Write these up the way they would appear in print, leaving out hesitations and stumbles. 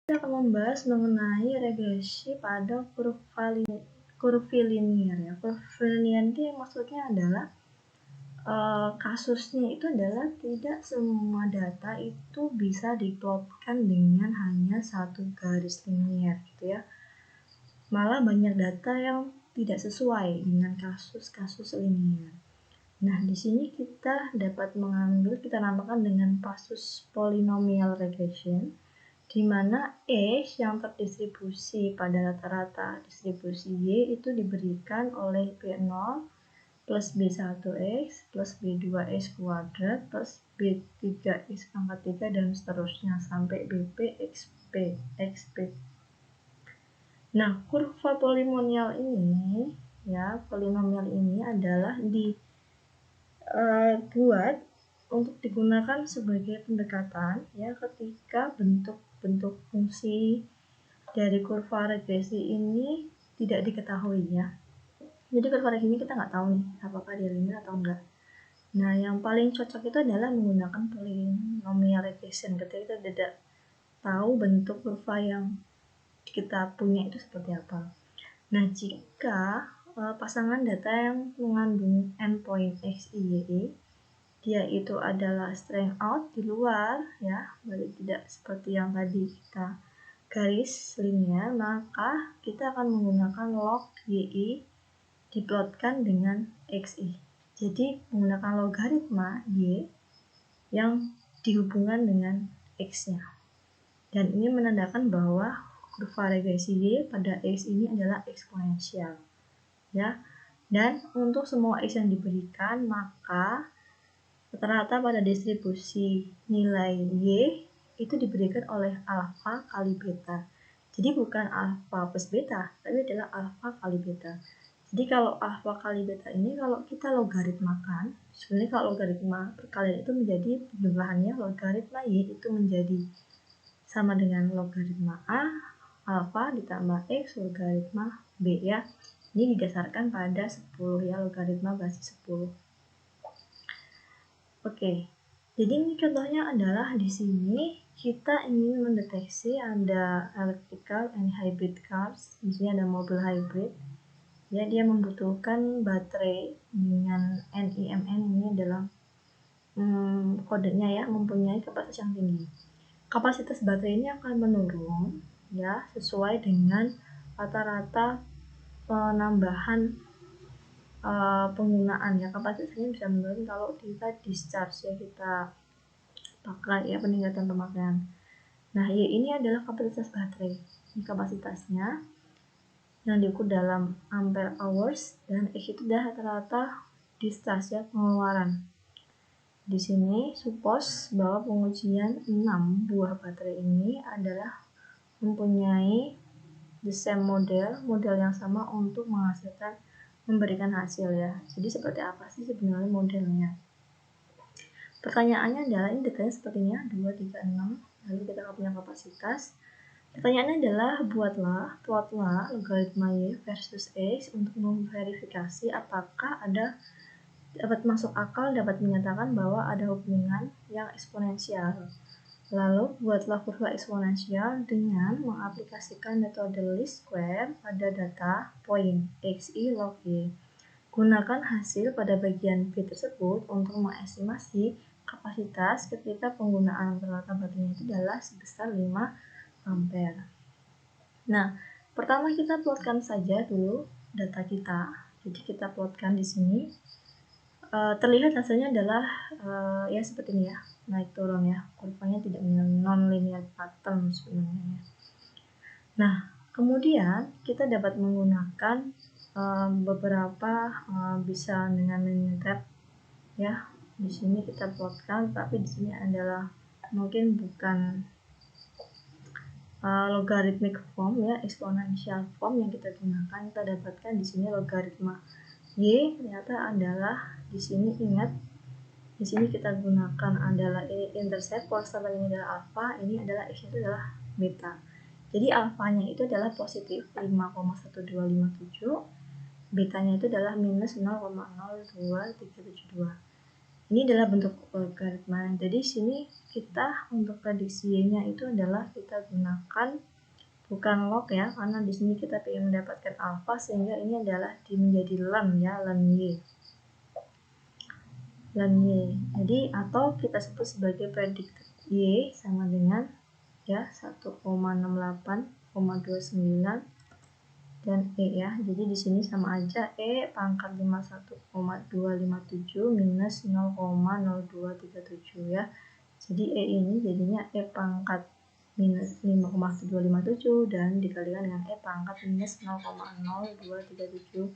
Kita akan membahas mengenai regresi pada kurva linear ya. Kurva linear itu maksudnya adalah kasusnya itu adalah tidak semua data itu bisa diplotkan dengan hanya satu garis linear gitu ya. Malah banyak data yang tidak sesuai dengan kasus-kasus linear. Nah, di sini kita dapat mengambil, kita namakan dengan kasus polynomial regression, di mana X yang terdistribusi pada rata-rata distribusi Y itu diberikan oleh B0 plus B1X plus B2X kuadrat plus B3X pangkat 3 dan seterusnya sampai BP XP. Nah, kurva polinomial ini adalah dibuat untuk digunakan sebagai pendekatan ya ketika bentuk fungsi dari kurva regresi ini tidak diketahui ya. Jadi kurva regresi ini kita nggak tahu nih apakah dia linear atau enggak. Nah, yang paling cocok itu adalah menggunakan polynomial regression ketika kita tidak tahu bentuk kurva yang kita punya itu seperti apa. Nah, jika pasangan data yang mengandung endpoint X, Y, Y, dia itu adalah strand out di luar ya, berarti tidak seperti yang tadi kita garis linear, maka kita akan menggunakan log YI diplotkan dengan XI. Jadi menggunakan logaritma Y yang dihubungkan dengan X-nya. Dan ini menandakan bahwa kurva regresi Y pada X ini adalah eksponensial. Ya. Dan untuk semua X yang diberikan, maka rata-rata pada distribusi nilai Y itu diberikan oleh alfa kali beta. Jadi bukan alfa plus beta, tapi adalah alfa kali beta. Jadi kalau alfa kali beta ini kalau kita logaritmakan, sebenarnya kalau logaritma perkalian itu menjadi penjumlahannya logaritma Y itu menjadi sama dengan logaritma A alfa ditambah X logaritma B ya. Ini didasarkan pada 10 ya, logaritma basis 10. Oke. Jadi ini contohnya adalah di sini kita ingin mendeteksi ada electrical and hybrid cars. Di sini ada mobil hybrid. Ya, dia membutuhkan baterai dengan NIMN ini adalah kodenya ya, mempunyai kapasitas yang tinggi. Kapasitas baterai ini akan menurun ya sesuai dengan rata-rata penambahan penggunaan ya. Kapasitasnya bisa menurun kalau kita discharge ya, kita pakai ya, peningkatan pemakaian. Nah, Y ini adalah kapasitas baterai. Ini kapasitasnya yang diukur dalam ampere hours, dan X itu adalah rata-rata discharge ya, pengeluaran. Di sini suppose bahwa pengujian 6 buah baterai ini adalah mempunyai the same model yang sama untuk memberikan hasil ya. Jadi seperti apa sih sebenarnya modelnya? Pertanyaannya adalah, ini datanya sepertinya 2, 3, 6, lalu kita punya kapasitas. Pertanyaannya adalah plotlah logaritma Y versus X untuk memverifikasi apakah dapat masuk akal, dapat menyatakan bahwa ada hubungan yang eksponensial. Lalu buatlah kurva eksponensial dengan mengaplikasikan metode least square pada data point XI log Y. Gunakan hasil pada bagian B tersebut untuk mengestimasi kapasitas ketika penggunaan rata-rata baterainya itu adalah sebesar 5 ampere. Nah, pertama kita plotkan saja dulu data kita. Jadi kita plotkan di sini. Terlihat hasilnya adalah ya seperti ini ya, naik turun ya, kurvanya tidak non-linear pattern sebenarnya. Nah, kemudian kita dapat menggunakan beberapa bisa dengan linear tab ya. Di sini kita plotkan, tapi di sini adalah mungkin bukan logarithmic form ya, exponential form yang kita gunakan. Kita dapatkan di sini logaritma Y ternyata adalah di sini, ingat di sini kita gunakan adalah ini intercept, konstanta ini adalah alfa, ini adalah X itu adalah beta. Jadi alfanya itu adalah positif 5,1257, betanya itu adalah minus 0,02372. Ini adalah bentuk logaritma. Jadi sini kita untuk prediksi Y-nya itu adalah kita gunakan bukan log ya, karena di sini kita ingin mendapatkan alfa, sehingga ini adalah menjadi ln ya, ln Y. Jadi atau kita sebut sebagai prediktor Y sama dengan ya 1,68,29 dan E ya. Jadi di sini sama aja E pangkat 51,257 minus 0,0237 ya. Jadi E ini jadinya E pangkat minus 5,257 dan dikalikan dengan E pangkat minus 0,02372.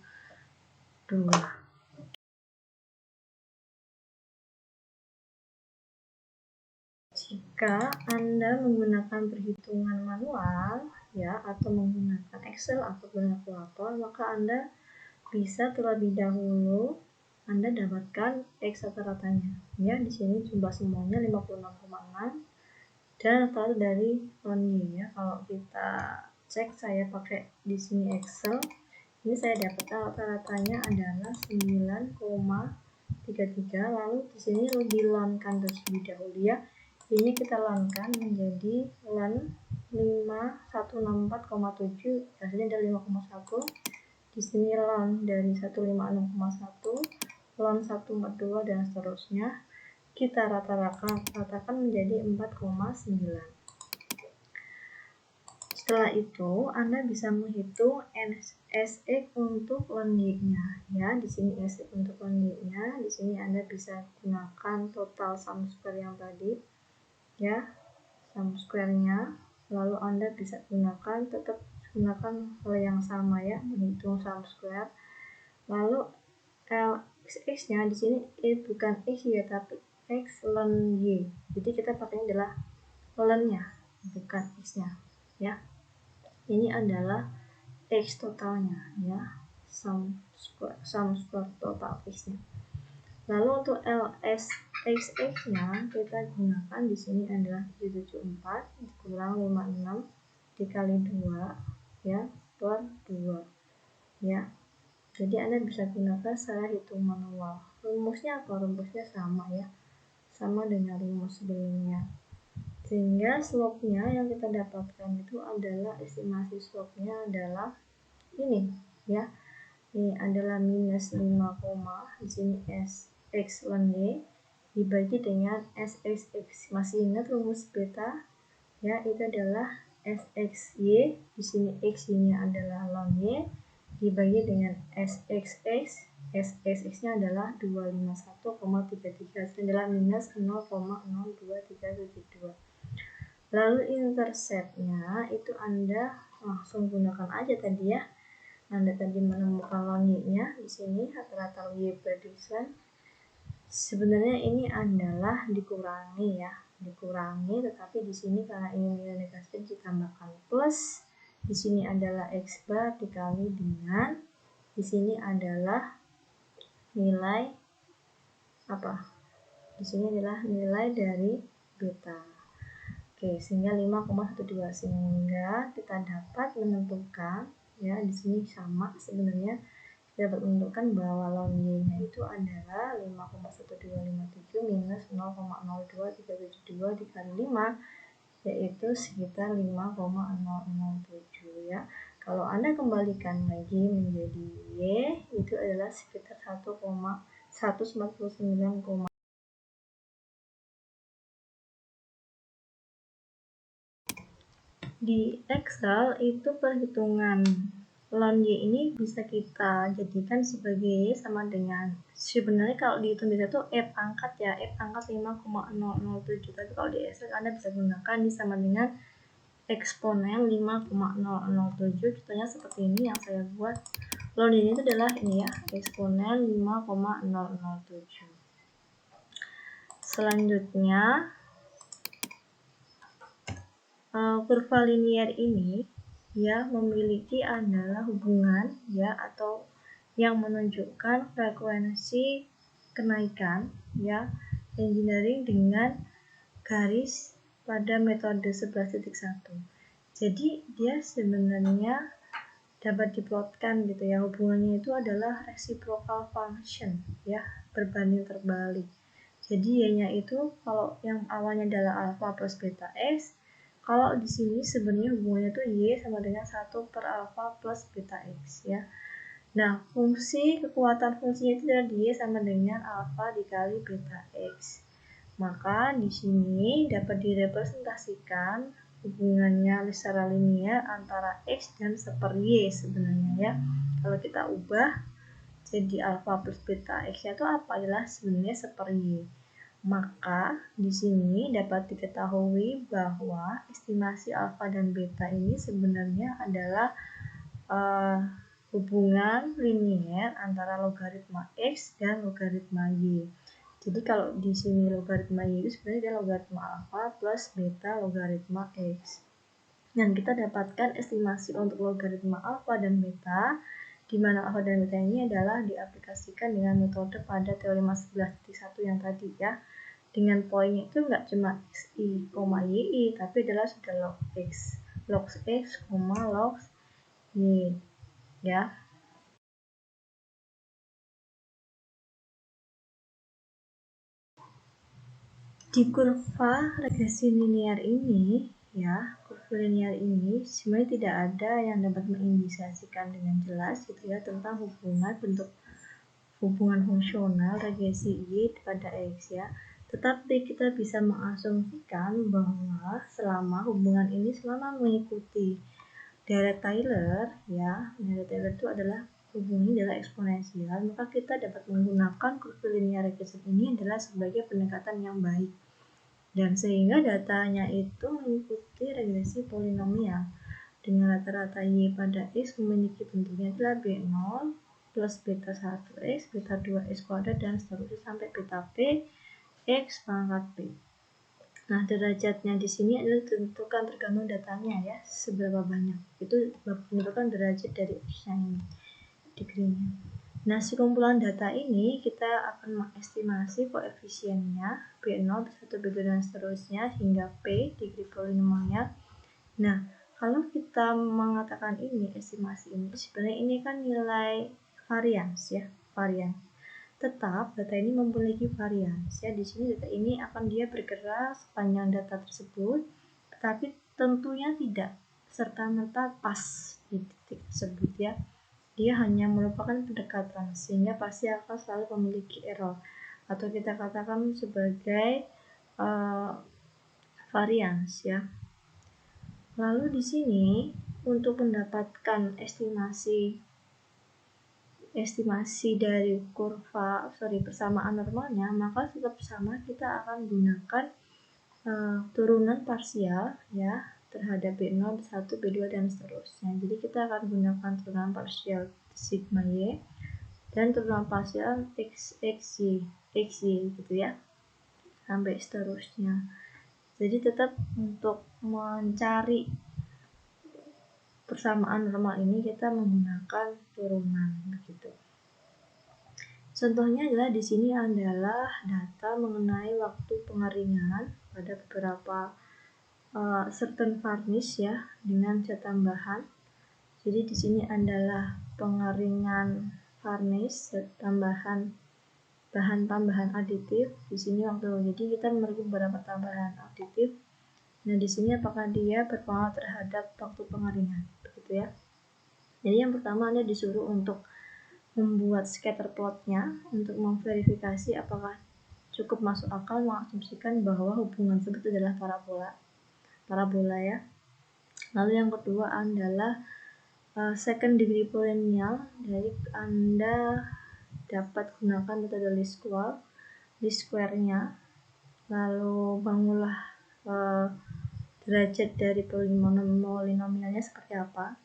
Jika Anda menggunakan perhitungan manual ya, atau menggunakan Excel atau kalkulator, maka Anda bisa terlebih dahulu Anda dapatkan X rata-ratanya. Ya, di sini jumlah semuanya 56,6 dan rata dari ln Y ya. Kalau kita cek, saya pakai di sini Excel. Ini saya dapat rata-ratanya adalah 9,33. Lalu di sini dilonkan terlebih dahulu ya. Ini kita lonkan menjadi ln 5164,7, hasilnya ada 5,1. Di sini ln dari 156,1, ln 142 dan seterusnya. Kita ratakan menjadi 4,9. Setelah itu, Anda bisa menghitung SX untuk ln Y-nya ya. Di sini SX untuk ln Y-nya, di sini Anda bisa gunakan total sum square yang tadi ya, sum square-nya. Lalu Anda bisa tetap gunakan hal yang sama ya, menghitung sum square. Lalu LX-nya di sini bukan X ya, tapi X ln Y. Jadi kita pakainya adalah ln-nya, bukan X-nya ya. Ini adalah X totalnya ya, sum square total X-nya. Lalu untuk LSXX-nya kita gunakan di sini adalah 774 kurang 56 dikali 2 ya, per 2 ya. Jadi Anda bisa gunakan secara hitung manual. Rumusnya apa? Rumusnya sama ya, sama dengan rumus sebelumnya. Sehingga slope-nya yang kita dapatkan itu adalah, estimasi slope-nya adalah ini ya. Ini adalah minus 5, di sini SX ln Y dibagi dengan SXX. Masih ingat rumus beta ya, itu adalah SXY, di sini X-nya adalah ln Y dibagi dengan SXX. SXX-nya adalah 251,33, itu adalah minus 0,02372. Lalu intercept-nya itu Anda langsung gunakan aja tadi ya. Anda tadi menemukan ln Y-nya di sini, rata-rata Y prediction. Sebenarnya ini adalah dikurangi ya, tetapi di sini karena ini nilai negatif ditambahkan plus. Di sini adalah X bar dikali dengan di sini adalah nilai apa? Di sini adalah nilai dari beta. Oke, sehingga 5,12, sehingga kita dapat menentukan ya, di sini sama sebenarnya, kita dapat menentukan bahwa ln Y-nya itu adalah 5,1257 minus 0,02372 dikali 5, yaitu sekitar 5,007 ya. Kalau Anda kembalikan lagi menjadi Y, itu adalah sekitar 1,149. Di Excel itu perhitungan ln Y ini bisa kita jadikan sebagai Y sama dengan, sebenarnya kalau dihitung bisa tuh F pangkat ya, F pangkat 5,007, tapi kalau di Excel Anda bisa gunakan ini sama dengan eksponen 5,007. Contohnya seperti ini yang saya buat. Ln Y ini itu adalah ini ya, eksponen 5,007. Selanjutnya kurva linier ini ya memiliki adalah hubungan ya, atau yang menunjukkan frekuensi kenaikan ya engineering dengan garis pada metode 11.1. Jadi dia sebenarnya dapat diplotkan gitu ya, hubungannya itu adalah reciprocal function ya, berbanding terbalik. Jadi y-nya itu kalau yang awalnya adalah alfa plus beta x, kalau di sini sebenarnya hubungannya itu y sama dengan 1 per alfa plus beta x ya. Nah, kekuatan fungsinya itu adalah y sama dengan alfa dikali beta x. Maka di sini dapat direpresentasikan hubungannya secara linear antara x dan 1 y sebenarnya ya. Kalau kita ubah jadi alfa plus beta x itu apa? Adalah sebenarnya 1 y. Maka di sini dapat diketahui bahwa estimasi alfa dan beta ini sebenarnya adalah hubungan linear antara logaritma x dan logaritma y. Jadi kalau di sini logaritma y itu sebenarnya adalah logaritma alfa plus beta logaritma x. Dan kita dapatkan estimasi untuk logaritma alfa dan beta, di mana alfa dan beta ini adalah diaplikasikan dengan metode pada teorema 11.1 yang tadi ya. Dengan poinnya itu nggak cuma xi, yi, tapi adalah sudah log x, log y ya. Di kurva regresi linear ini ya, kurva linear ini sebenarnya tidak ada yang dapat mengindikasikan dengan jelas gitu ya tentang hubungan fungsional regresi y pada x ya. Tetapi kita bisa mengasumsikan bahwa selama hubungan ini selama mengikuti Dirac-Taylor ya, Dirac-Taylor itu adalah hubungannya adalah eksponensial, maka kita dapat menggunakan kurva linear regression ini adalah sebagai pendekatan yang baik. Dan sehingga datanya itu mengikuti regresi polinomial dengan rata-rata y pada x memiliki bentuknya adalah b0 plus beta 1x, beta 2x kuadrat dan seterusnya sampai beta p x pangkat p. Nah, derajatnya di sini adalah ditentukan tergantung datanya ya, seberapa banyak. Itu menentukan derajat dari x-nya ini, degree-nya. Nah, sekumpulan data ini kita akan mengestimasi koefisiennya B0, B1, B2 dan seterusnya hingga P, degree polinomialnya. Nah, kalau kita mengatakan ini, estimasi ini, sebenarnya ini kan nilai varians ya, varians. Tetap data ini memiliki varians ya. Di sini data ini akan dia bergerak sepanjang data tersebut, tetapi tentunya tidak serta-merta pas di titik tersebut ya. Dia hanya merupakan pendekatan sehingga pasti akan selalu memiliki error atau kita katakan sebagai varians ya. Lalu di sini untuk mendapatkan estimasi dari persamaan normalnya, maka tetap sama kita akan gunakan turunan parsial ya terhadap B0, B1, B2 dan seterusnya. Jadi kita akan gunakan turunan parsial sigma y dan turunan parsial xy gitu ya sampai seterusnya. Jadi tetap untuk mencari persamaan normal ini kita menggunakan turunan begitu. Contohnya adalah di sini adalah data mengenai waktu pengeringan pada beberapa certain varnish ya dengan cat tambahan. Jadi di sini adalah pengeringan varnish tambahan bahan tambahan aditif. Di sini jadi kita memiliki beberapa tambahan aditif. Nah, di sini apakah dia berpengaruh terhadap waktu pengeringan, begitu ya. Jadi yang pertama Anda disuruh untuk membuat scatter plotnya untuk memverifikasi apakah cukup masuk akal mengasumsikan bahwa hubungan tersebut adalah parabola ya. Lalu yang kedua adalah second degree polinomial. Jadi Anda dapat gunakan metode least square-nya, lalu bangunlah derajat dari polinomialnya seperti apa.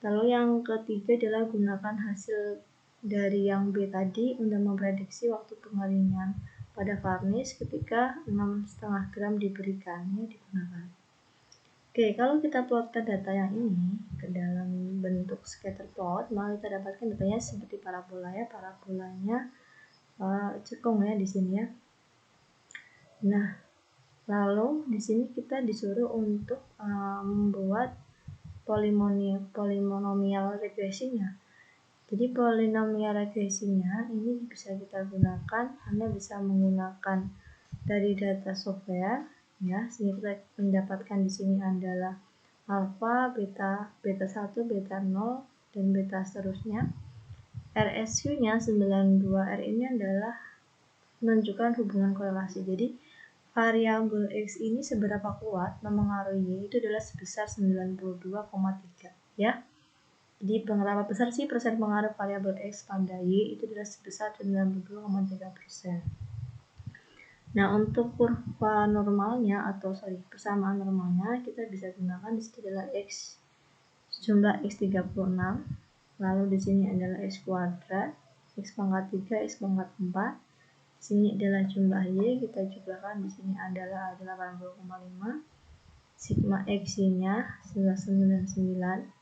Lalu yang ketiga adalah gunakan hasil dari yang B tadi untuk memprediksi waktu pengeringan pada varnish ketika 6,5 gram diberikannya digunakan. Oke, kalau kita plotkan data yang ini ke dalam bentuk scatter plot, maka kita dapatkan datanya seperti parabola ya. Parabolanya cekung ya di sini ya. Nah, lalu di sini kita disuruh untuk membuat polinomial regresinya. Jadi polinomial regresinya ini bisa kita gunakan, Anda bisa menggunakan dari data software ya, sehingga kita mendapatkan di sini adalah alfa, beta, beta 1, beta 0 dan beta seterusnya. RSU-nya 92R ini adalah menunjukkan hubungan korelasi. Jadi variabel X ini seberapa kuat memengaruhi Y itu adalah sebesar 92,3 ya. Jadi berapa besar sih persen pengaruh variabel X pada Y itu adalah sebesar 92,3%. Nah, untuk kurva normalnya persamaan normalnya kita bisa gunakan di sini adalah X jumlah X 36, lalu di sini adalah X kuadrat, X pangkat 3, X pangkat 4. Sini adalah jumlah Y, kita jumlahkan di sini adalah 80,5. Sigma X-nya 99.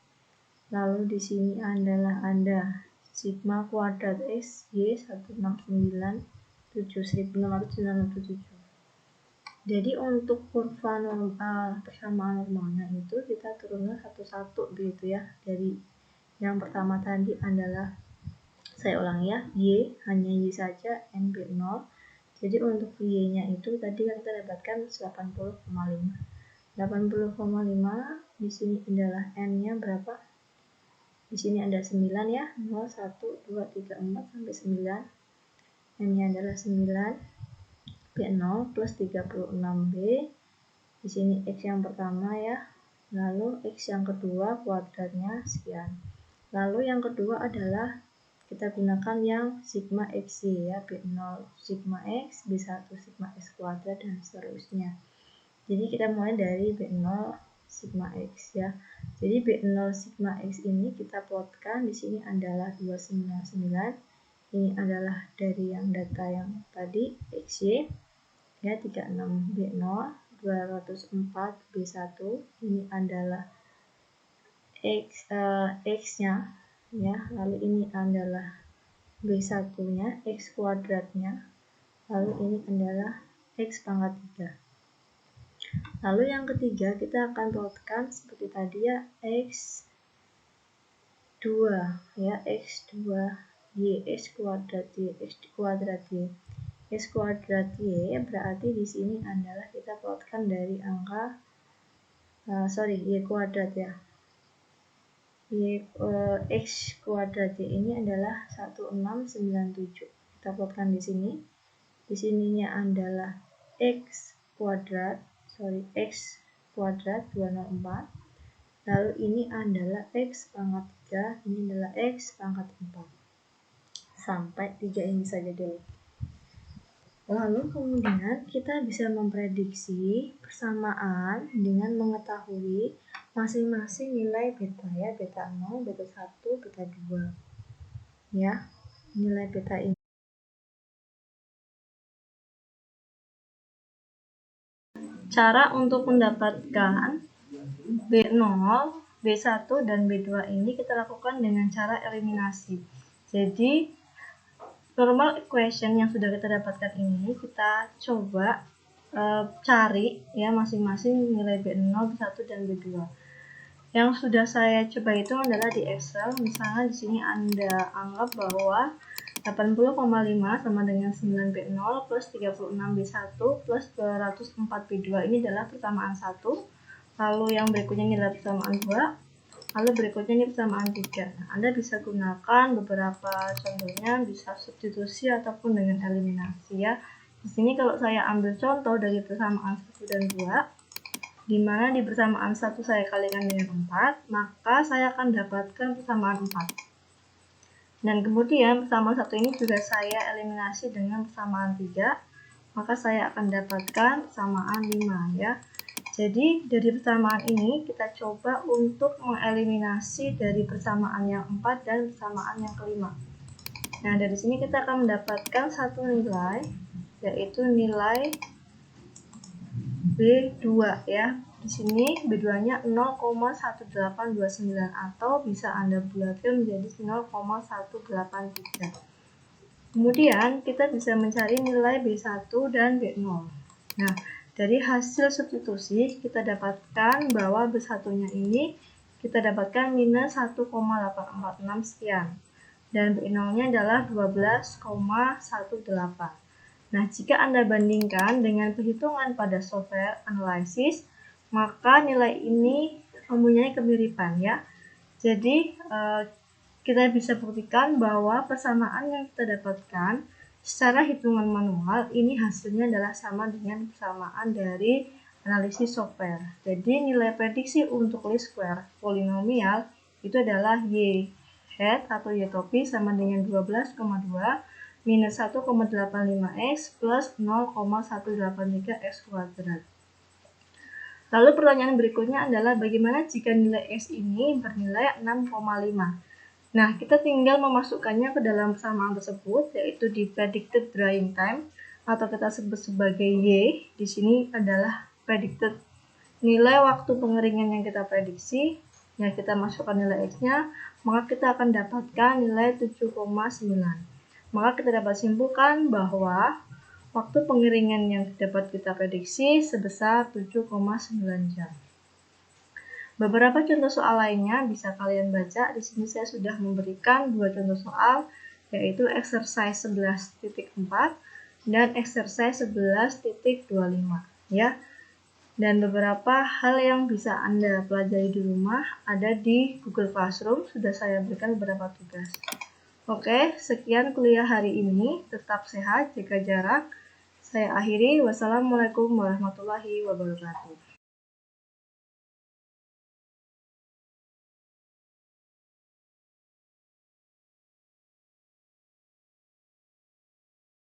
Lalu di sini adalah ada sigma kuadrat X Y 169.7697. Jadi untuk kurva persamaan normalnya itu kita turunkan satu-satu begitu ya. Dari yang pertama tadi adalah, saya ulang ya, Y, hanya Y saja, N B0. Jadi untuk Y-nya itu tadi kita dapatkan 80,5. 80,5 di sini adalah N-nya berapa? Di sini ada 9 ya, 0, 1, 2, 3, 4 sampai 9. N-nya adalah 9. B0 plus 36B. Di sini X yang pertama ya. Lalu X yang kedua kuadratnya sekian. Lalu yang kedua adalah kita gunakan yang sigma XY ya, B0 sigma X, B1 sigma X kuadrat dan seterusnya. Jadi kita mulai dari B0 sigma X ya. Jadi B0 sigma X ini kita plotkan di sini adalah 299. Ini adalah dari yang data yang tadi XY ya, 36 B0, 204 B1. Ini adalah X-nya ya. Lalu ini adalah B1-nya, X kuadratnya. Lalu ini adalah X pangkat 3. Lalu yang ketiga kita akan plotkan seperti tadi ya, X2 ya, X2 Y, X kuadrat Y, X kuadrat Y. X kuadrat Y berarti di sini adalah kita plotkan dari angka Y kuadrat ya. X kuadrat Y ini adalah 1697. Kita plotkan di sini. Di sininya adalah X kuadrat 204. Lalu ini adalah X pangkat 3, ini adalah X pangkat 4. Sampai 3 ini saja dulu. Lalu kemudian kita bisa memprediksi persamaan dengan mengetahui masing-masing nilai beta ya, beta 0, beta 1, beta 2. Ya, nilai beta ini. Cara untuk mendapatkan B0, B1 dan B2 ini kita lakukan dengan cara eliminasi. Jadi normal equation yang sudah kita dapatkan ini kita coba cari ya masing-masing nilai B0, B1 dan B2. Yang sudah saya coba itu adalah di Excel. Misalnya di sini Anda anggap bahwa 80,5 sama dengan 9B0 plus 36B1 plus 204B2 ini adalah persamaan 1. Lalu yang berikutnya ini adalah persamaan 2. Lalu berikutnya ini persamaan 3. Nah, Anda bisa gunakan beberapa contohnya, bisa substitusi ataupun dengan eliminasi ya. Di sini kalau saya ambil contoh dari persamaan 1 dan 2, di mana di persamaan 1 saya kalikan dengan 4, maka saya akan dapatkan persamaan 4. Dan kemudian persamaan 1 ini juga saya eliminasi dengan persamaan 3, maka saya akan dapatkan persamaan 5 ya. Jadi dari persamaan ini kita coba untuk mengeliminasi dari persamaan yang 4 dan persamaan yang kelima. Nah, dari sini kita akan mendapatkan satu nilai, yaitu nilai B2 ya. Di sini B2-nya 0,1829 atau bisa Anda bulatkan menjadi 0,183. Kemudian kita bisa mencari nilai B1 dan B0. Nah, dari hasil substitusi kita dapatkan bahwa B1-nya ini kita dapatkan minus 1,846 sekian. dan B0-nya adalah 12,18. Nah, jika Anda bandingkan dengan perhitungan pada software analysis, maka nilai ini mempunyai kemiripan ya. Jadi, kita bisa buktikan bahwa persamaan yang kita dapatkan secara hitungan manual ini hasilnya adalah sama dengan persamaan dari analisis software. Jadi, nilai prediksi untuk least square polinomial itu adalah y hat atau y topi sama dengan 12,2 minus 1,85x plus 0,183x kuadrat. Lalu pertanyaan berikutnya adalah bagaimana jika nilai x ini bernilai 6,5? Nah, kita tinggal memasukkannya ke dalam persamaan tersebut, yaitu di predicted drying time atau kita sebut sebagai y. Di sini adalah predicted nilai waktu pengeringan yang kita prediksi. Ya, kita masukkan nilai x-nya, maka kita akan dapatkan nilai 7,9. Maka kita dapat simpulkan bahwa waktu pengeringan yang dapat kita prediksi sebesar 7,9 jam. Beberapa contoh soal lainnya bisa kalian baca. Di sini saya sudah memberikan 2 contoh soal, yaitu exercise 11.4 dan exercise 11.25 ya. Dan beberapa hal yang bisa Anda pelajari di rumah ada di Google Classroom, sudah saya berikan beberapa tugas. Oke, sekian kuliah hari ini. Tetap sehat, jaga jarak. Saya akhiri. Wassalamualaikum warahmatullahi wabarakatuh.